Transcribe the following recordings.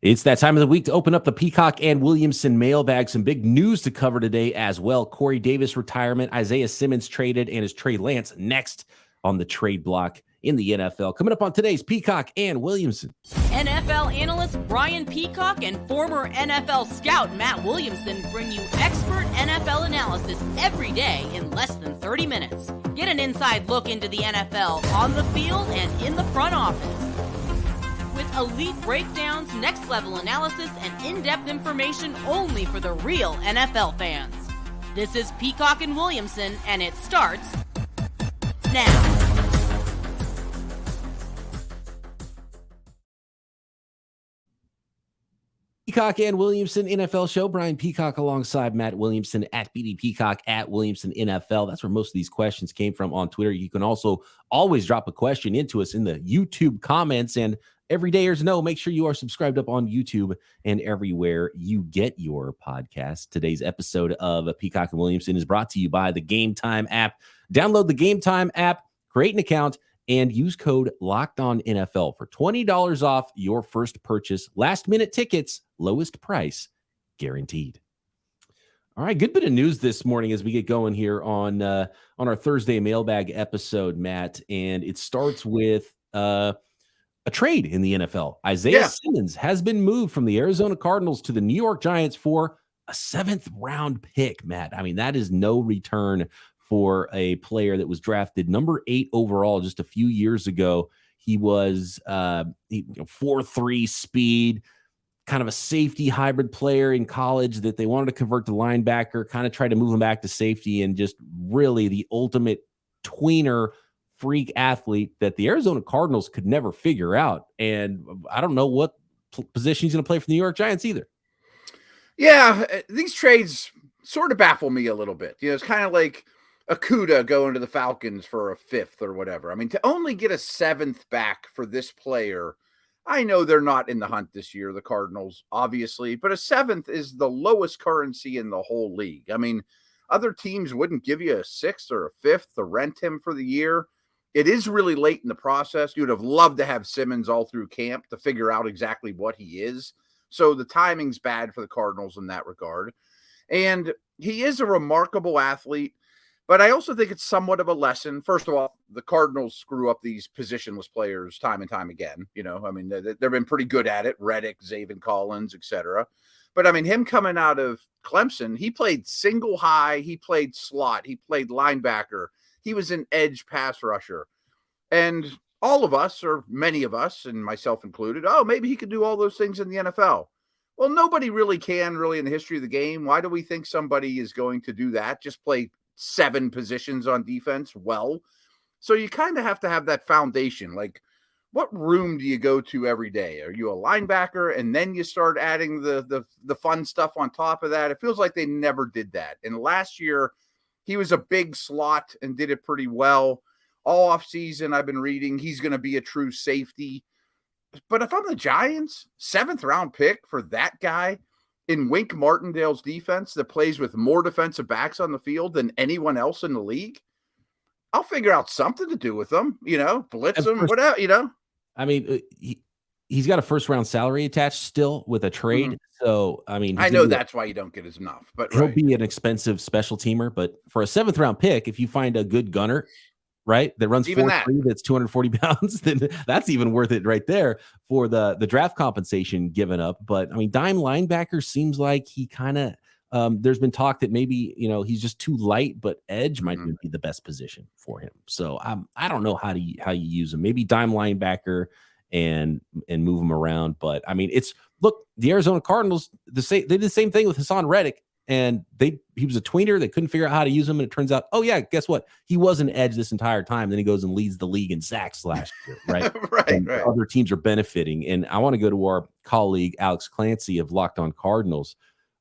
It's that time of the week to open up the Peacock and Williamson mailbag. Some big news to cover today as well. Corey Davis retirement, Isaiah Simmons traded, and is Trey Lance next on the trade block in the NFL. Coming up on today's Peacock and Williamson. NFL analyst Brian Peacock and former NFL scout Matt Williamson bring you expert NFL analysis every day in less than 30 minutes. Get an inside look into the NFL on the field and in the front office. With elite breakdowns, next-level analysis, and in-depth information only for the real NFL fans. This is Peacock and Williamson, and it starts now. Peacock and Williamson NFL Show. Brian Peacock alongside Matt Williamson at BD Peacock at Williamson NFL. That's where most of these questions came from on Twitter. You can also always drop a question into us in the YouTube comments, and everydayers know, make sure you are subscribed up on YouTube and everywhere you get your podcast. Today's episode of Peacock and Williamson is brought to you by the Gametime app. Download the Gametime app, create an account, and use code LOCKEDONNFL for $20 off your first purchase. Last-minute tickets, lowest price guaranteed. All right, good bit of news this morning as we get going here on our Thursday mailbag episode, Matt, and it starts with a trade in the NFL. Isaiah Simmons has been moved from the Arizona Cardinals to the New York Giants for a 7th-round pick, Matt. I mean, that is no return for a player that was drafted number 8 overall just a few years ago. He was 4.3 speed, kind of a safety hybrid player in college that they wanted to convert to linebacker, kind of tried to move him back to safety, and just really the ultimate tweener freak athlete that the Arizona Cardinals could never figure out. And I don't know what position he's going to play for the New York Giants either. Yeah, these trades sort of baffle me a little bit. You know, it's kind of like Akuda going to the Falcons for a 5th or whatever. I mean, to only get a 7th back for this player, I know they're not in the hunt this year, the Cardinals, obviously, but a 7th is the lowest currency in the whole league. I mean, other teams wouldn't give you a 6th or a 5th to rent him for the year. It is really late in the process. You would have loved to have Simmons all through camp to figure out exactly what he is. So the timing's bad for the Cardinals in that regard. And he is a remarkable athlete, but I also think it's somewhat of a lesson. First of all, the Cardinals screw up these positionless players time and time again. You know, I mean, they've been pretty good at it. Reddick, Zaven Collins, etc. But I mean, him coming out of Clemson, he played single high, he played slot, he played linebacker. He was an edge pass rusher. And all of us, or many of us, and myself included, maybe he could do all those things in the NFL. Well, nobody really can, really, in the history of the game. Why do we think somebody is going to do that? Just play 7 positions on defense well. So you kind of have to have that foundation. Like, what room do you go to every day? Are you a linebacker, and then you start adding the fun stuff on top of that? It feels like they never did that. And last year, he was a big slot and did it pretty well. All offseason, I've been reading he's going to be a true safety. But if I'm the Giants, 7th-round pick for that guy in Wink Martindale's defense that plays with more defensive backs on the field than anyone else in the league, I'll figure out something to do with them, you know, blitz them, whatever, you know. I mean, he's got a 1st-round salary attached still with a trade. Mm-hmm. So, I mean, I know that's why you don't get as enough, but he'll be an expensive special teamer. But for a 7th-round pick, if you find a good gunner, right, that runs 4.3, that's 240 pounds, then that's even worth it right there for the draft compensation given up. But I mean, dime linebacker seems like he kind of there's been talk that maybe, you know, he's just too light, but edge might be the best position for him. So I don't know how you use him. Maybe dime linebacker and move him around. But I mean, look, the Arizona Cardinals, they did the same thing with Hassan Reddick. And he was a tweener. They couldn't figure out how to use him. And it turns out, guess what? He was an edge this entire time. Then he goes and leads the league in sacks last year, right? right. Other teams are benefiting. And I want to go to our colleague, Alex Clancy of Locked On Cardinals.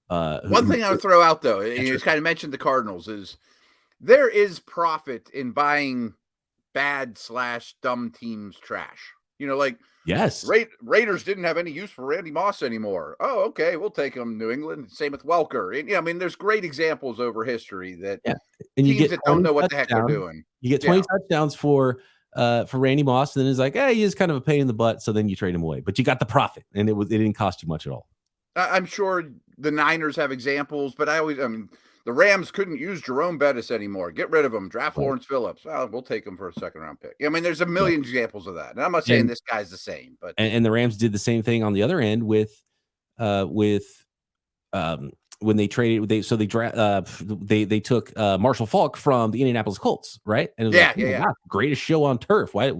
One thing I would throw out, though, and you just kind of mentioned the Cardinals, is there is profit in buying bad/dumb teams trash. You know, like, yes, Raiders didn't have any use for Randy Moss anymore. Oh, okay, we'll take him, New England. Same with Welker. And, I mean, there's great examples over history that and you teams get that don't know what the heck they're doing. You get 20 touchdowns for for Randy Moss, and then it's like, he is kind of a pain in the butt. So then you trade him away, but you got the profit, and it didn't cost you much at all. I'm sure the Niners have examples, but the Rams couldn't use Jerome Bettis anymore. Get rid of him. Draft Lawrence Phillips. Well, we'll take him for a secnd-round pick. I mean, there's a million examples of that. And I'm not saying this guy's the same, but and the Rams did the same thing on the other end with when they traded. They took Marshall Faulk from the Indianapolis Colts, right? And it was God, greatest show on turf. Why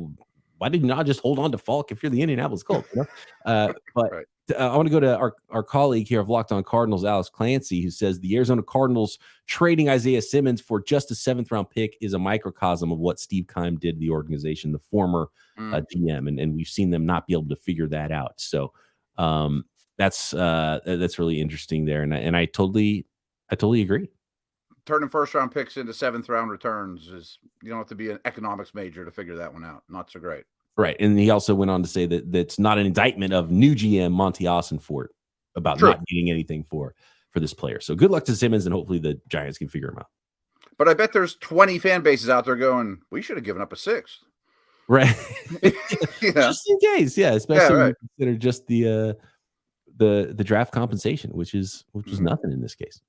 did you not just hold on to Faulk if you're the Indianapolis Colts? You know? But right. I want to go to our colleague here of Locked On Cardinals, Alex Clancy, who says the Arizona Cardinals trading Isaiah Simmons for just a 7th-round pick is a microcosm of what Steve Keim did to the organization, the former GM, and we've seen them not be able to figure that out. So that's really interesting there, and I totally agree. Turning first-round picks into 7th-round returns is, you don't have to be an economics major to figure that one out. Not so great. Right. And he also went on to say that that's not an indictment of new GM Monty Ossenfort about not getting anything for this player. So good luck to Simmons, and hopefully the Giants can figure him out. But I bet there's 20 fan bases out there going, we should have given up a 6th. Right. Just in case. Yeah. Especially when you consider just the draft compensation, which was nothing in this case.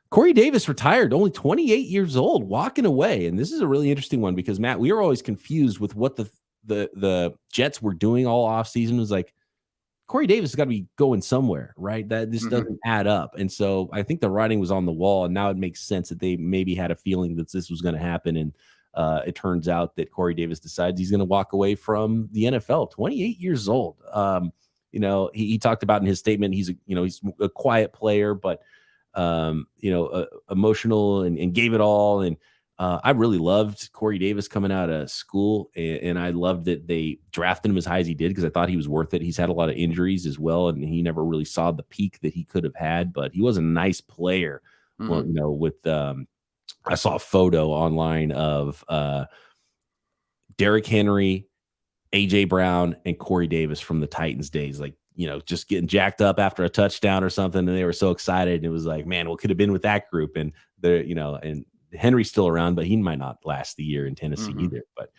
Corey Davis retired, only 28 years old, walking away. And this is a really interesting one because, Matt, we were always confused with what the Jets were doing all offseason. It was like, Corey Davis has got to be going somewhere, right? That this doesn't add up. And so I think the writing was on the wall, and now it makes sense that they maybe had a feeling that this was going to happen. And it turns out that Corey Davis decides he's going to walk away from the NFL, 28 years old. He talked about in his statement, he's a quiet player, but emotional and gave it all. And I really loved Corey Davis coming out of school, and I loved that they drafted him as high as he did because I thought he was worth it. He's had a lot of injuries as well, and he never really saw the peak that he could have had, but he was a nice player. Well, I saw a photo online of Derrick Henry, AJ Brown, and Corey Davis from the Titans days, like, just getting jacked up after a touchdown or something. And they were so excited. And it was like, man, what could have been with that group? And and Henry's still around, but he might not last the year in Tennessee either. But,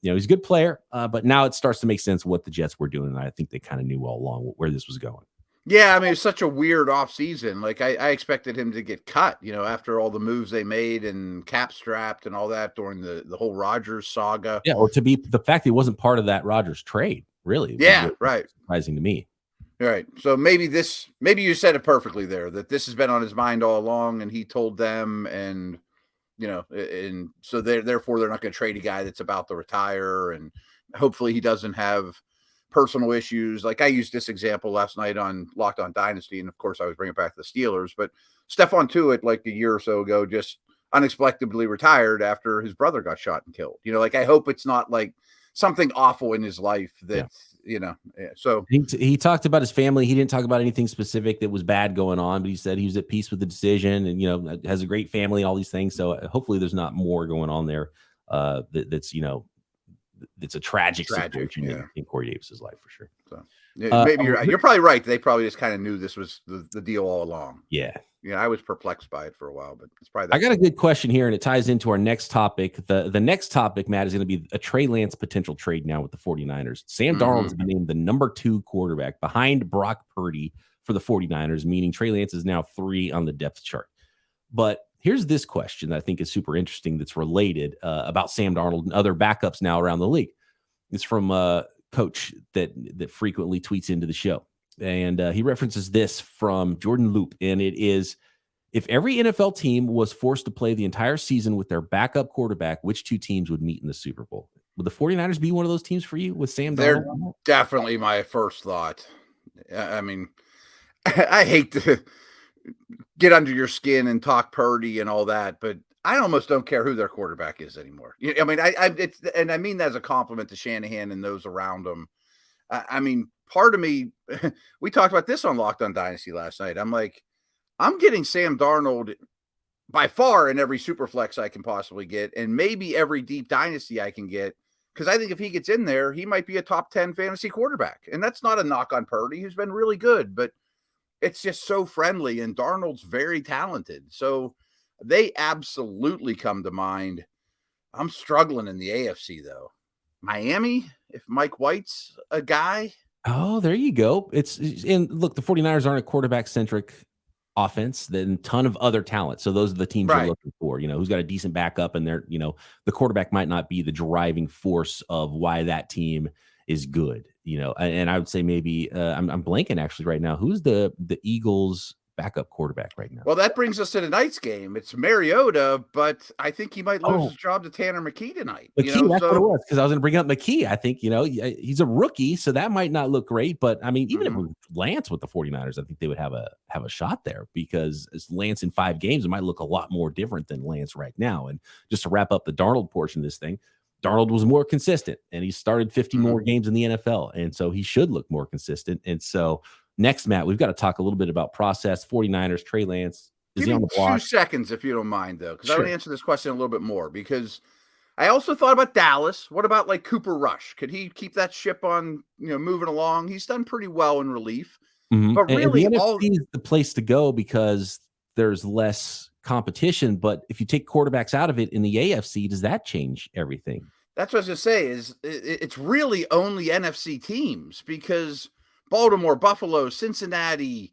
he's a good player. But now it starts to make sense what the Jets were doing. And I think they kind of knew all along where this was going. Yeah. I mean, it's such a weird offseason. Like I expected him to get cut, after all the moves they made and cap strapped and all that during the whole Rodgers saga. Yeah. Or to be the fact that he wasn't part of that Rodgers trade. Really? Yeah, right. Surprising to me. Right. So maybe you said it perfectly there, that this has been on his mind all along, and he told them, and and so therefore they're not going to trade a guy that's about to retire, and hopefully he doesn't have personal issues. Like I used this example last night on Locked On Dynasty, and of course I was bringing back the Steelers, but Stephon Tuitt, like a year or so ago, just unexpectedly retired after his brother got shot and killed. I hope it's not like something awful in his life that, so he talked about his family. He didn't talk about anything specific that was bad going on, but he said he was at peace with the decision and, has a great family, all these things. So hopefully there's not more going on there. That's a tragic situation in Corey Davis's life for sure. So maybe you're probably right. They probably just kind of knew this was the deal all along. Yeah. I was perplexed by it for a while, but it's probably. I got a good question here, and it ties into our next topic. The next topic, Matt, is going to be a Trey Lance potential trade now with the 49ers. Sam Darnold has been named the number 2 quarterback behind Brock Purdy for the 49ers, meaning Trey Lance is now 3 on the depth chart. But here's this question that I think is super interesting that's related about Sam Darnold and other backups now around the league. It's from a coach that frequently tweets into the show. And he references this from Jordan Loop, and it is, if every NFL team was forced to play the entire season with their backup quarterback, which 2 teams would meet in the Super Bowl? Would the 49ers be one of those teams for you with Sam Darnold? They're definitely my first thought. I mean, I hate to get under your skin and talk Purdy and all that, but I almost don't care who their quarterback is anymore. I mean, and I mean that as a compliment to Shanahan and those around him. I mean, part of me, we talked about this on Locked On Dynasty last night. I'm like, I'm getting Sam Darnold by far in every super flex I can possibly get, and maybe every deep dynasty I can get, because I think if he gets in there, he might be a top 10 fantasy quarterback. And that's not a knock on Purdy, who's been really good, but it's just so friendly, and Darnold's very talented. So they absolutely come to mind. I'm struggling in the AFC, though. Miami, if Mike White's a guy. Oh, there you go. And look, the 49ers aren't a quarterback-centric offense, then a ton of other talent. So those are the teams you're Right. looking for, who's got a decent backup, and the quarterback might not be the driving force of why that team is good, and I would say maybe I'm blanking actually right now. Who's the Eagles backup quarterback right now? Well, that brings us to tonight's game. It's Mariota, but I think he might lose Oh. his job to Tanner McKee tonight. McKee, that's what it was, because I was going to bring up McKee. I think, he's a rookie, so that might not look great. But, I mean, even if it was Lance with the 49ers, I think they would have a shot there, because as Lance in 5 games, it might look a lot more different than Lance right now. And just to wrap up the Darnold portion of this thing, Darnold was more consistent, and he started 50 more games in the NFL. And so he should look more consistent. And so next, Matt, we've got to talk a little bit about process. 49ers, Trey Lance. Give me 2 seconds if you don't mind, though, because I want to answer this question a little bit more, because I also thought about Dallas. What about like Cooper Rush? Could he keep that ship on, moving along? He's done pretty well in relief. But really, and the NFC is the place to go because there's less competition. But if you take quarterbacks out of it in the AFC, does that change everything? That's what I was going to say. Is it's really only NFC teams, because Baltimore, Buffalo, Cincinnati,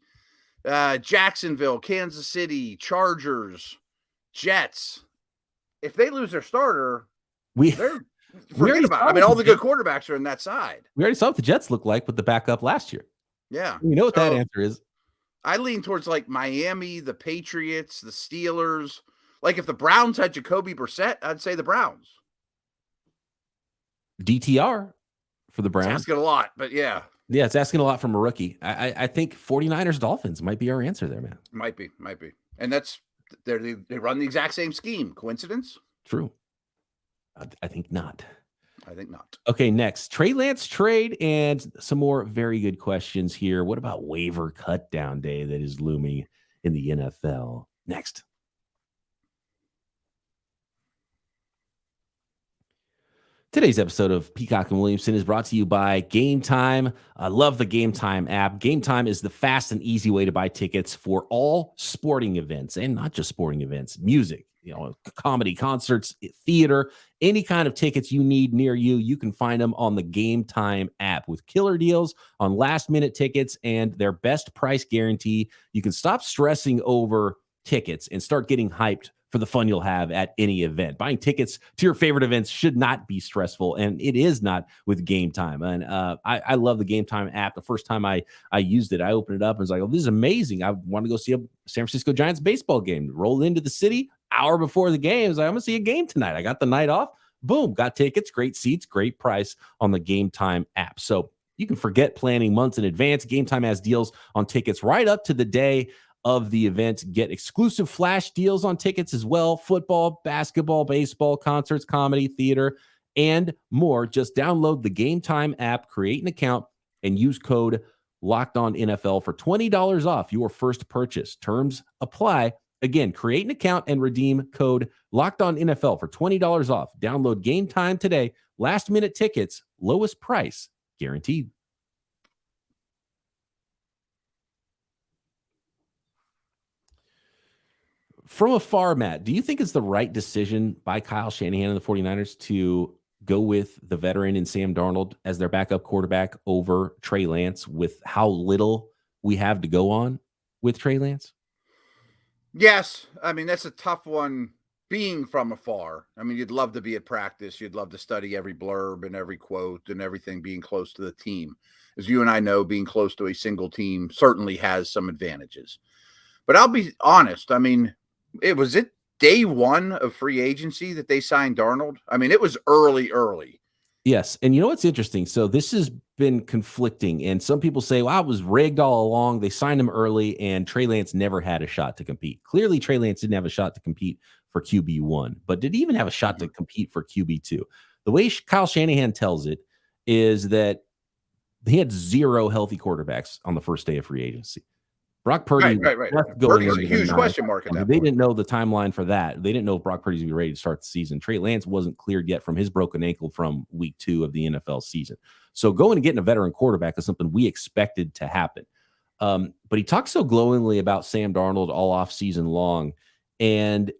Jacksonville, Kansas City, Chargers, Jets. If they lose their starter, forget about it. I mean, all the good quarterbacks are in that side. We already saw what the Jets look like with the backup last year. Yeah. You know what that answer is. I lean towards like Miami, the Patriots, the Steelers. Like if the Browns had Jacoby Brissett, I'd say the Browns. DTR for the Browns. It's asking a lot, but yeah. Yeah, it's asking a lot from a rookie. I think 49ers Dolphins might be our answer there, man. Might be. And that's they run the exact same scheme. Coincidence? True. I think not. Okay, next. Trey Lance trade and some more very good questions here. What about waiver cut down day that is looming in the NFL? Next. Today's episode of Peacock and Williamson is brought to you by Gametime. I love the Gametime app. Gametime is the fast and easy way to buy tickets for all sporting events, and not just sporting events, music, comedy, concerts, theater, any kind of tickets you need near you. You can find them on the Gametime app with killer deals on last minute tickets and their best price guarantee. You can stop stressing over tickets and start getting hyped for the fun you'll have at any event. Buying tickets to your favorite events should not be stressful, and it is not with Gametime. And I love the Gametime app. The first time I used it, I opened it up and was like, oh, this is amazing. I want to go see a San Francisco Giants baseball game. Rolled into the city hour before the game. I was like, I'm going to see a game tonight. I got the night off. Boom, got tickets, great seats, great price on the Gametime app. So you can forget planning months in advance. Gametime has deals on tickets right up to the day of the event. Get exclusive flash deals on tickets as well. Football, basketball, baseball, concerts, comedy, theater, and more. Just download the Gametime app, create an account, and use code LOCKEDONNFL for $20 off your first purchase. Terms apply. Again, create an account and redeem code LOCKEDONNFL for $20 off. Download Gametime today. Last minute tickets, lowest price guaranteed. From afar, Matt, do you think it's the right decision by Kyle Shanahan and the 49ers to go with the veteran and Sam Darnold as their backup quarterback over Trey Lance with how little we have to go on with Trey Lance? Yes. I mean, that's a tough one being from afar. I mean, you'd love to be at practice. You'd love to study every blurb and every quote and everything, being close to the team. As you and I know, being close to a single team certainly has some advantages. But I'll be honest. I mean, it was day one of free agency that they signed Darnold. I mean, it was early. Yes. And you know what's interesting? So this has been conflicting. And some people say, wow, it was rigged all along. They signed him early and Trey Lance never had a shot to compete. Clearly, Trey Lance didn't have a shot to compete for QB1, but did he even have a shot to compete for QB2? The way Kyle Shanahan tells it is that he had 0 healthy quarterbacks on the first day of free agency. Brock Purdy, right. Purdy's a huge question mark at that point. They didn't know the timeline for that. They didn't know if Brock Purdy's going to be ready to start the season. Trey Lance wasn't cleared yet from his broken ankle from week 2 of the NFL season. So going and getting a veteran quarterback is something we expected to happen. But he talked so glowingly about Sam Darnold all off season long. And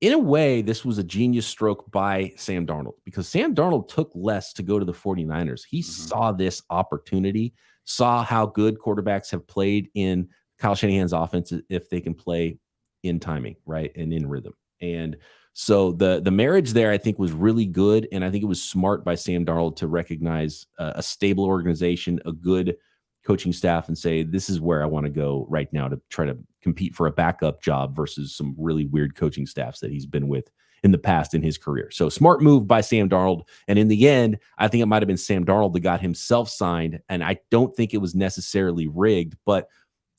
in a way, this was a genius stroke by Sam Darnold because Sam Darnold took less to go to the 49ers. He saw this opportunity, saw how good quarterbacks have played in Kyle Shanahan's offense if they can play in timing, right, and in rhythm. And so the marriage there, I think, was really good, and I think it was smart by Sam Darnold to recognize a stable organization, a good coaching staff, and say, this is where I want to go right now to try to compete for a backup job versus some really weird coaching staffs that he's been with in the past in his career. So smart move by Sam Darnold. And in the end, I think it might have been Sam Darnold that got himself signed. And I don't think it was necessarily rigged, but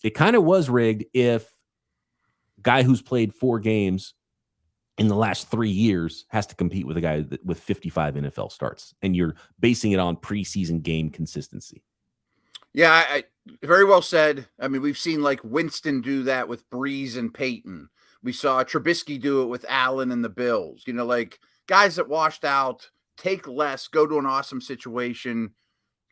it kind of was rigged if a guy who's played 4 games in the last 3 years has to compete with a guy with 55 NFL starts, and you're basing it on preseason game consistency. Yeah, I very well said. I mean, we've seen like Winston do that with Breeze and Peyton. We saw Trubisky do it with Allen and the Bills. You know, like guys that washed out, take less, go to an awesome situation,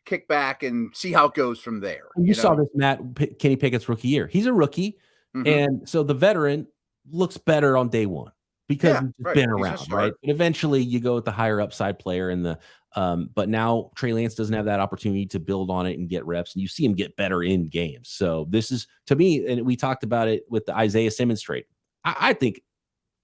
kick back, and see how it goes from there. You saw this, Matt, Kenny Pickett's rookie year. He's a rookie, and so the veteran looks better on day one because he's been around, right? But eventually you go with the higher upside player and the but now Trey Lance doesn't have that opportunity to build on it and get reps, and you see him get better in games. So this is, to me, and we talked about it with the Isaiah Simmons trade. I think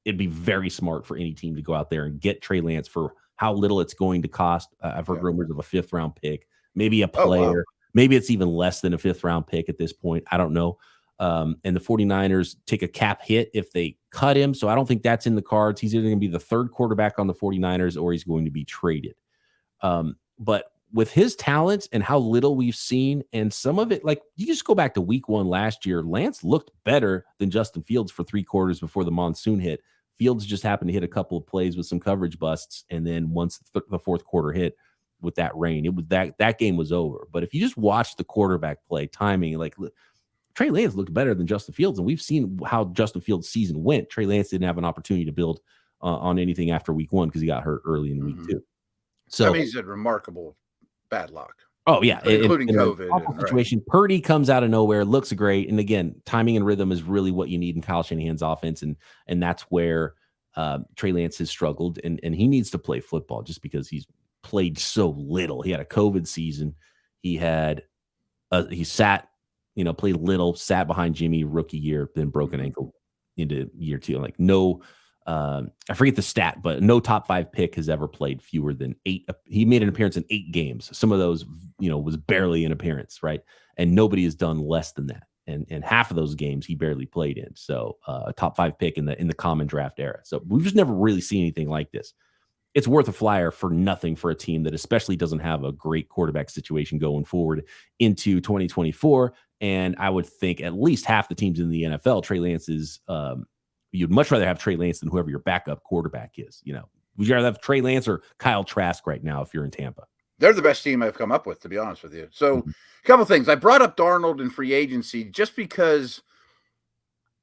it'd be very smart for any team to go out there and get Trey Lance for how little it's going to cost. I've heard rumors of a 5th round pick, maybe a player, maybe it's even less than a 5th round pick at this point. I don't know. And the 49ers take a cap hit if they cut him. So I don't think that's in the cards. He's either going to be the 3rd quarterback on the 49ers or he's going to be traded. But with his talents and how little we've seen, and some of it, like you just go back to week 1 last year, Lance looked better than Justin Fields for 3 quarters before the monsoon hit. Fields just happened to hit a couple of plays with some coverage busts. And then once the 4th quarter hit with that rain, it was that game was over. But if you just watch the quarterback play timing, like Trey Lance looked better than Justin Fields. And we've seen how Justin Fields' season went. Trey Lance didn't have an opportunity to build on anything after week 1 because he got hurt early in week 2. So I mean, he's had remarkable bad luck. Oh, yeah. Including in COVID. Situation. Right. Purdy comes out of nowhere, looks great. And again, timing and rhythm is really what you need in Kyle Shanahan's offense. And that's where Trey Lance has struggled. And he needs to play football just because he's played so little. He had a COVID season. He sat, played little, sat behind Jimmy rookie year, then broke an ankle into year 2. Like I forget the stat, but no top 5 pick has ever played fewer than 8. He made an appearance in 8 games. Some of those, was barely an appearance, right? And nobody has done less than that. And half of those games he barely played in. So a top 5 pick in the common draft era. So we've just never really seen anything like this. It's worth a flyer for nothing for a team that especially doesn't have a great quarterback situation going forward into 2024. And I would think at least half the teams in the NFL, Trey Lance is you'd much rather have Trey Lance than whoever your backup quarterback is. Would you rather have Trey Lance or Kyle Trask right now if you're in Tampa? They're the best team I've come up with, to be honest with you. So a couple things. I brought up Darnold in free agency just because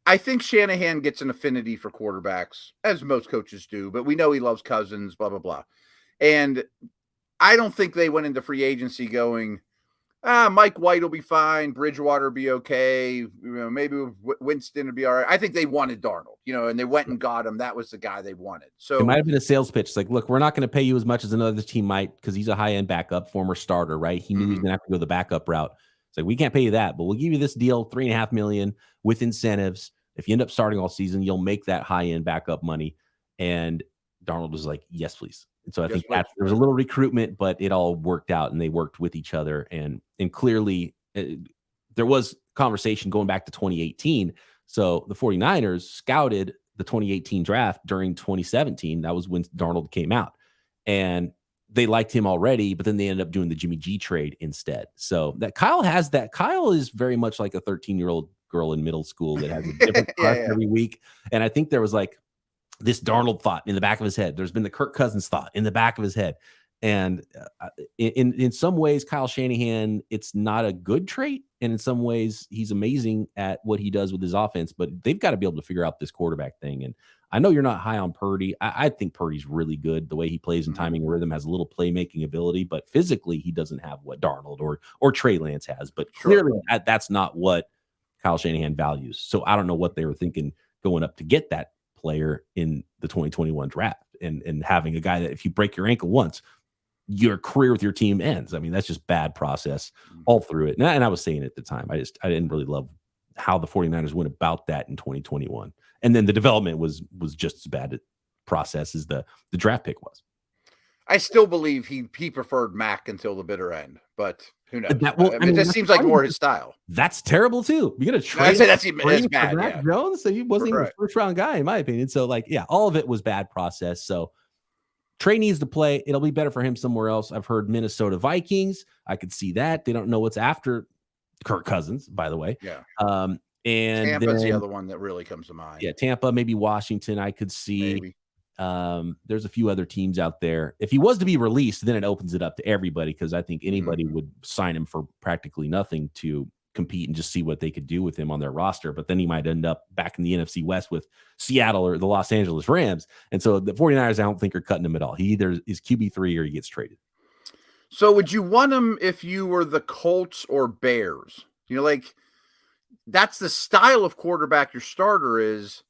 I think Shanahan gets an affinity for quarterbacks, as most coaches do, but we know he loves Cousins, blah, blah, blah. And I don't think they went into free agency going, Mike White will be fine. Bridgewater will be okay. Maybe Winston will be all right. I think they wanted Darnold, and they went and got him. That was the guy they wanted. So it might have been a sales pitch. It's like, look, we're not going to pay you as much as another team might because he's a high-end backup, former starter, right? He knew he was going to have to go the backup route. It's like, we can't pay you that, but we'll give you this deal, $3.5 million with incentives. If you end up starting all season, you'll make that high-end backup money. And Darnold was like, yes, please. And so I think there was a little recruitment, but it all worked out and they worked with each other. And clearly there was conversation going back to 2018. So the 49ers scouted the 2018 draft during 2017. That was when Darnold came out and they liked him already, but then they ended up doing the Jimmy G trade instead. So that Kyle is very much like a 13-year-old girl in middle school that has a different crush every week. And I think there was like this Darnold thought in the back of his head. There's been the Kirk Cousins thought in the back of his head. And in some ways, Kyle Shanahan, it's not a good trait. And in some ways, he's amazing at what he does with his offense. But they've got to be able to figure out this quarterback thing. And I know you're not high on Purdy. I think Purdy's really good. The way he plays in timing and rhythm, has a little playmaking ability. But physically, he doesn't have what Darnold or Trey Lance has. But clearly, that's not what Kyle Shanahan values. So I don't know what they were thinking going up to get that player in the 2021 draft, and having a guy that if you break your ankle once, your career with your team ends. I mean, that's just bad process all through it. And I was saying at the time, I didn't really love how the 49ers went about that in 2021. And then the development was just as bad a process as the draft pick was. I still believe he preferred Mac until the bitter end, but who knows? It just seems like more his style. That's terrible too. You're gonna trade. I'd say that's bad. Mac Jones, so he wasn't even a first round guy in my opinion. So all of it was bad process. So Trey needs to play. It'll be better for him somewhere else. I've heard Minnesota Vikings. I could see that. They don't know what's after Kirk Cousins, by the way. Yeah. And Tampa's the other one that really comes to mind. Yeah, Tampa, maybe Washington. I could see. Maybe. There's a few other teams out there. If he was to be released, then it opens it up to everybody because I think anybody would sign him for practically nothing to compete and just see what they could do with him on their roster. But then he might end up back in the NFC West with Seattle or the Los Angeles Rams. And so the 49ers, I don't think, are cutting him at all. He either is QB3 or he gets traded. So would you want him if you were the Colts or Bears? That's the style of quarterback your starter is.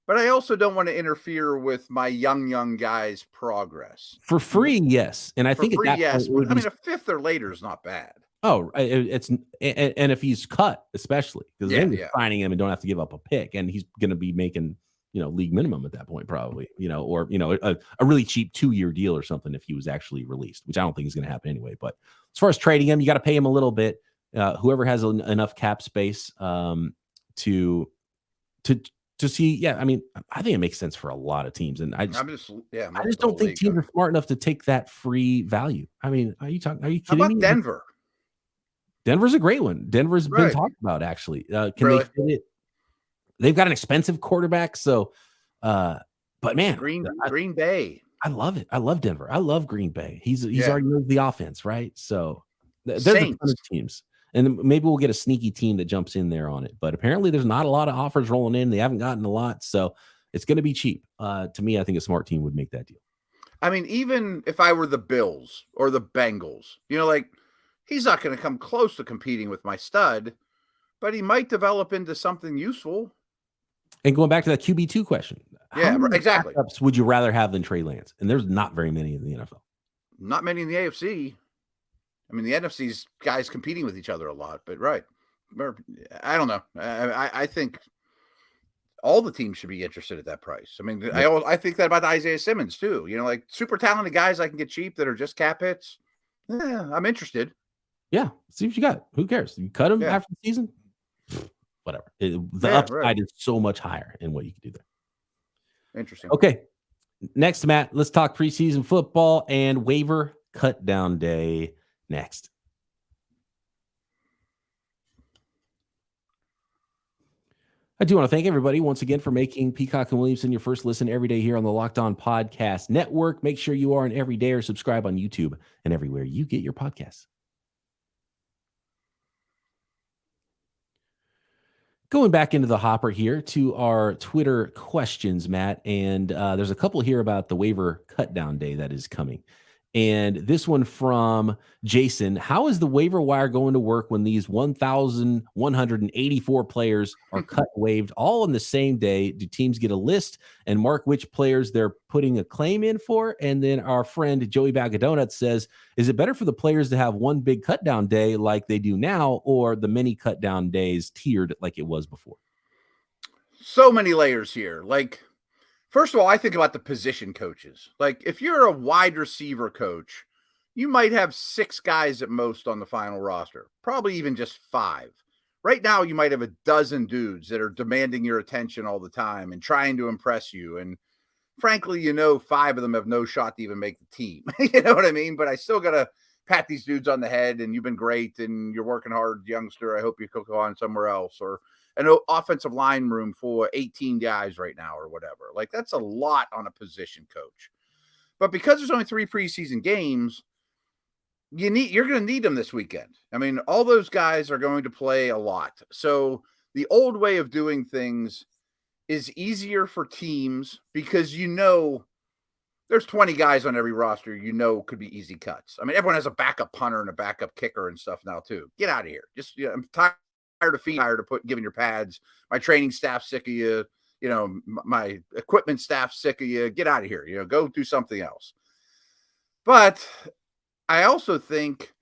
But I also don't want to interfere with my young guys' progress. For free, yes. And I think free, yes. But, a fifth or later is not bad. Oh, and if he's cut, especially because then you're signing him and don't have to give up a pick, and he's going to be making league minimum at that point, probably. Or a really cheap 2-year deal or something if he was actually released, which I don't think is going to happen anyway. But as far as trading him, you got to pay him a little bit. Whoever has enough cap space to see, I think it makes sense for a lot of teams, and I just don't think teams are smart enough to take that free value. Are you kidding me? How about Denver? Denver's a great one. Denver's been talked about actually. Can they fit it? They've got an expensive quarterback, so. But man, Green Bay. I love it. I love Denver. I love Green Bay. He's already knows the offense, right? So there's a ton of teams. And maybe we'll get a sneaky team that jumps in there on it. But apparently there's not a lot of offers rolling in. They haven't gotten a lot. So it's going to be cheap. To me, I think a smart team would make that deal. Even if I were the Bills or the Bengals, he's not going to come close to competing with my stud, but he might develop into something useful. And going back to that QB2 question. Yeah, exactly. Would you rather have than Trey Lance? And there's not very many in the NFL. Not many in the AFC. The NFC's guys competing with each other a lot, but I don't know. I think all the teams should be interested at that price. I think that about Isaiah Simmons too. Super talented guys I can get cheap that are just cap hits. Yeah, I'm interested. Yeah, see what you got. Who cares? You cut him after the season? Whatever. The upside is so much higher in what you can do there. Interesting. Okay, next, Matt, let's talk preseason football and waiver cut down day. Next. I do want to thank everybody once again for making Peacock and Williamson your first listen every day here on the Locked On Podcast Network. Make sure you are an everydayer. Subscribe on YouTube and everywhere you get your podcasts. Going back into the hopper here to our Twitter questions, Matt, and there's a couple here about the waiver cut down day that is coming. And this one from Jason: how is the waiver wire going to work when these 1,184 players are cut waived all on the same day? Do teams get a list and mark which players they're putting a claim in for? And then our friend Joey Bag of Donuts says, is it better for the players to have one big cut down day like they do now, or the many cut down days tiered like it was before? So many layers here. First of all, I think about the position coaches. If you're a wide receiver coach, you might have 6 guys at most on the final roster, probably even just 5. Right now, you might have a dozen dudes that are demanding your attention all the time and trying to impress you. And frankly, 5 of them have no shot to even make the team. You know what I mean? But I still got to pat these dudes on the head, and you've been great, and you're working hard, youngster. I hope you could go on somewhere else. Or an offensive line room for 18 guys right now or whatever. That's a lot on a position coach. But because there's only 3 preseason games, you're going to need them this weekend. All those guys are going to play a lot. So the old way of doing things is easier for teams because there's 20 guys on every roster could be easy cuts. Everyone has a backup punter and a backup kicker and stuff now too. Get out of here. I'm tired of giving your pads. My training staff's sick of you. my equipment staff's sick of you. Get out of here. Go do something else. But I also think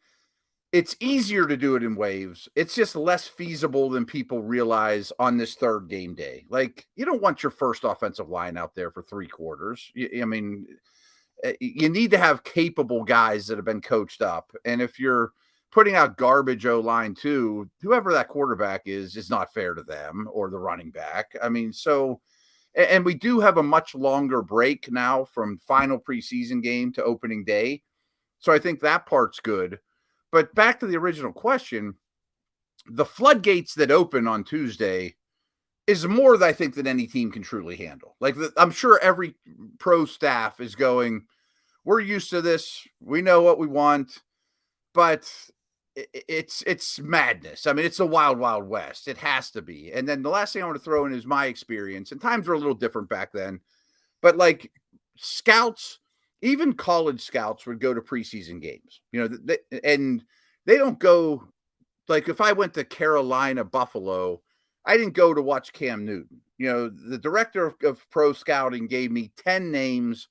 it's easier to do it in waves. It's just less feasible than people realize on this third game day. Like, you don't want your first offensive line out there for 3 quarters. I mean, you need to have capable guys that have been coached up. And if you're putting out garbage O-line too, whoever that quarterback is not fair to them or the running back. I mean, so, and we do have a much longer break now from final preseason game to opening day. So I think that part's good. But back to the original question, the floodgates that open on Tuesday is more, I think, than any team can truly handle. Like, I'm sure every pro staff is going, we're used to this. We know what we want, but it's madness. I mean, it's the wild, wild west. It has to be. And then the last thing I want to throw in is my experience. And times were a little different back then. But like scouts, even college scouts would go to preseason games, and they don't go, like, if I went to Carolina, Buffalo, I didn't go to watch Cam Newton. The director of pro scouting gave me 10 names,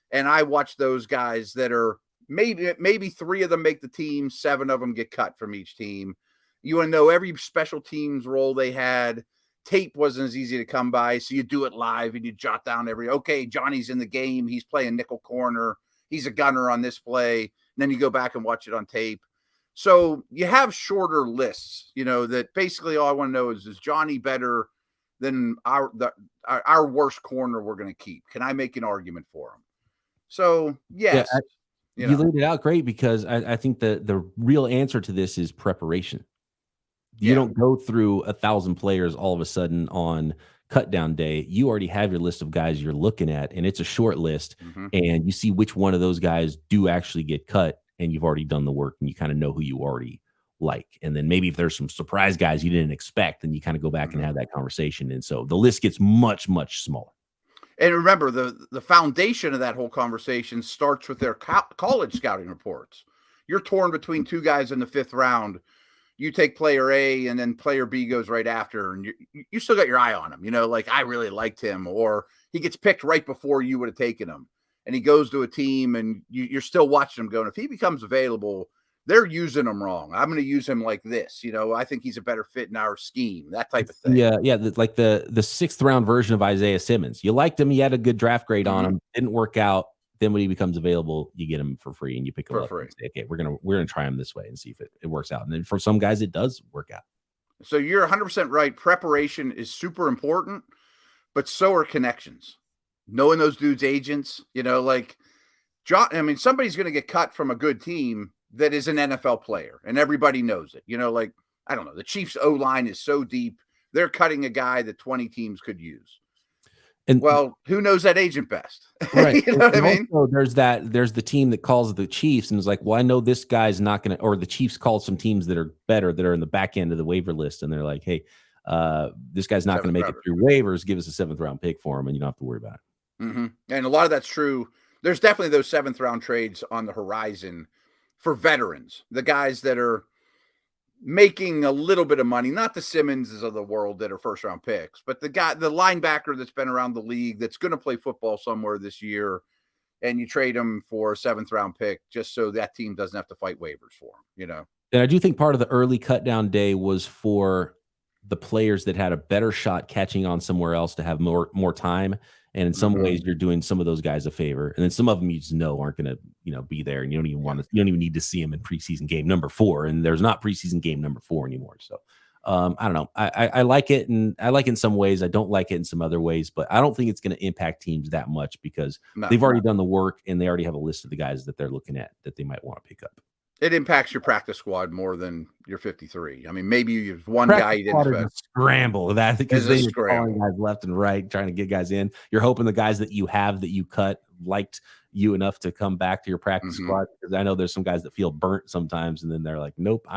and I watched those guys that are maybe 3 of them make the team, 7 of them get cut from each team. You want to know every special teams role they had. Tape wasn't as easy to come by, so you do it live and you jot down okay, Johnny's in the game. He's playing nickel corner. He's a gunner on this play. And then you go back and watch it on tape. So you have shorter lists, that basically all I want to know is Johnny better than our worst corner we're going to keep? Can I make an argument for him? So, yes. Yeah, you laid it out great, because I think the real answer to this is preparation. You don't go through 1,000 players all of a sudden on cut down day. You already have your list of guys you're looking at, and it's a short list, and you see which one of those guys do actually get cut, and you've already done the work, and you kind of know who you already like. And then maybe if there's some surprise guys you didn't expect, then you kind of go back and have that conversation. And so the list gets much, much smaller. And remember, the foundation of that whole conversation starts with their college scouting reports. You're torn between 2 guys in the 5th round. You take player A, and then player B goes right after, and you still got your eye on him. Like, I really liked him, or he gets picked right before you would have taken him, and he goes to a team, and you're still watching him going, if he becomes available, they're using him wrong. I'm going to use him like this. I think he's a better fit in our scheme, that type of thing. Yeah. Like the 6th round version of Isaiah Simmons. You liked him. You had a good draft grade on him. Didn't work out. Then when he becomes available, you get him for free, and you pick him up and say, okay, we're gonna try him this way and see if it works out. And then for some guys, it does work out. So you're 100% right. Preparation is super important, but so are connections. Knowing those dudes' agents, like John. I mean, somebody's going to get cut from a good team that is an NFL player, and everybody knows it. Like, I don't know, the Chiefs O-line is so deep, they're cutting a guy that 20 teams could use. And well, who knows that agent best? Right. You know what I mean? There's the team that calls the Chiefs and is like, well, I know this guy's not going to, or the Chiefs called some teams that are better, that are in the back end of the waiver list. And they're like, hey, this guy's not going to make it through waivers. Give us a 7th round pick for him, and you don't have to worry about it. And a lot of that's true. There's definitely those 7th round trades on the horizon for veterans, the guys that are making a little bit of money, not the Simmonses of the world that are 1st round picks, but the linebacker that's been around the league, that's going to play football somewhere this year, and you trade him for a 7th round pick just so that team doesn't have to fight waivers for him, And I do think part of the early cut down day was for the players that had a better shot catching on somewhere else to have more time. And in some ways, you're doing some of those guys a favor, and then some of them you just know aren't going to, be there, and you don't even need to see them in preseason game number 4, and there's not preseason game number 4 anymore. So I don't know. I like it, and I like it in some ways. I don't like it in some other ways, but I don't think it's going to impact teams that much, because they've already done the work, and they already have a list of the guys that they're looking at that they might want to pick up. It impacts your practice squad more than your 53. I mean, maybe you have one guy you didn't expect. Scramble that, because they're calling guys left and right, trying to get guys in. You're hoping the guys that you have, that you cut, liked you enough to come back to your practice squad, because I know there's some guys that feel burnt sometimes, and then they're like, nope,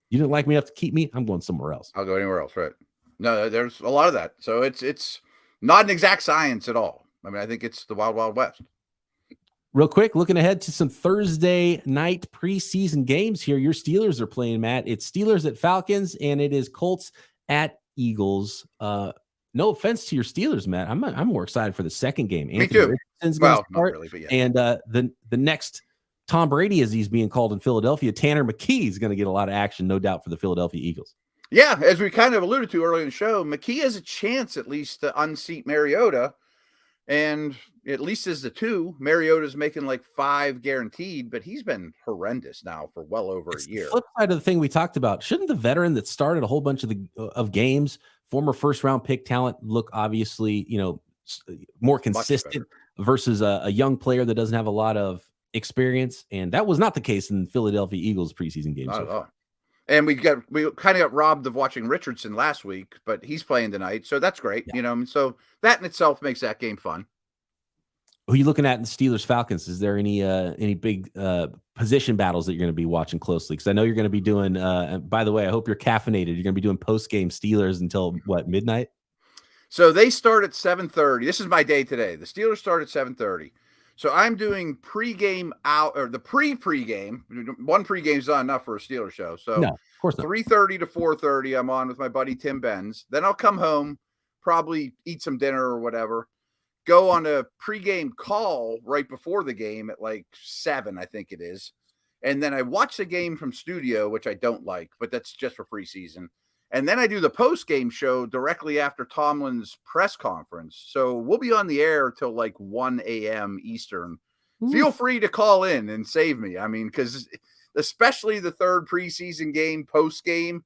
you didn't like me enough to keep me, I'm going somewhere else. I'll go anywhere else, right? No, there's a lot of that. So it's not an exact science at all. I mean, I think it's the wild, wild west. Real quick, looking ahead to some Thursday night preseason games here. Your Steelers are playing, Matt. It's Steelers at Falcons, and it is Colts at Eagles. Now, no offense to your Steelers, Matt. I'm more excited for the second game. Me too. Richardson's going to Not start, really, but yeah. and the next Tom Brady, as he's being called in Philadelphia, Tanner McKee is going to get a lot of action, no doubt, for the Philadelphia Eagles. Yeah, as we kind of alluded to earlier in the show, McKee has a chance at least to unseat Mariota, and at least as the 2, Mariota's making like 5 guaranteed, but he's been horrendous now for well over a year. The flip side of the thing we talked about, shouldn't the veteran that started a whole bunch of games, former first-round pick talent, look obviously, more consistent versus a young player that doesn't have a lot of experience? And that was not the case in Philadelphia Eagles preseason games. Not at all. And we kind of got robbed of watching Richardson last week, but he's playing tonight, so that's great. Yeah. So that in itself makes that game fun. Who are you looking at in the Steelers Falcons? Is there any big position battles that you're going to be watching closely? Because I know you're going to be doing. By the way, I hope you're caffeinated. You're going to be doing post game Steelers until what, midnight? So they start at 7:30. This is my day today. The Steelers start at 7:30. So I'm doing pregame out, or the pregame. One pregame is not enough for a Steelers show. So no, of course not. 3:30 to 4:30, I'm on with my buddy Tim Benz. Then I'll come home, probably eat some dinner or whatever, go on a pregame call right before the game at like 7, I think it is. And then I watch the game from studio, which I don't like, but that's just for preseason. And then I do the post-game show directly after Tomlin's press conference. So we'll be on the air till like 1 a.m. Eastern. Ooh. Feel free to call in and save me. I mean, because especially the third preseason game, post-game,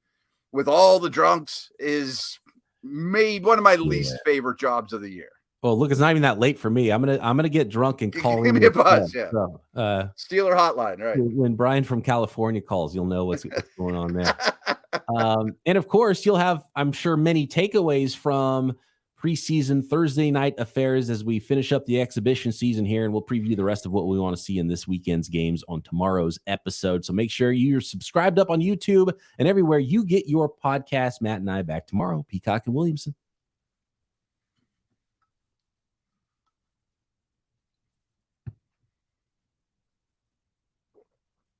with all the drunks, is made one of my least favorite jobs of the year. Well, look, it's not even that late for me. I'm gonna get drunk and call in. Give me a buzz, yeah. So, Steeler hotline, right? When Brian from California calls, you'll know what's going on there. And of course, you'll have, I'm sure, many takeaways from preseason Thursday night affairs as we finish up the exhibition season here, and we'll preview the rest of what we want to see in this weekend's games on tomorrow's episode. So make sure you're subscribed up on YouTube and everywhere you get your podcast. Matt and I back tomorrow. Peacock and Williamson.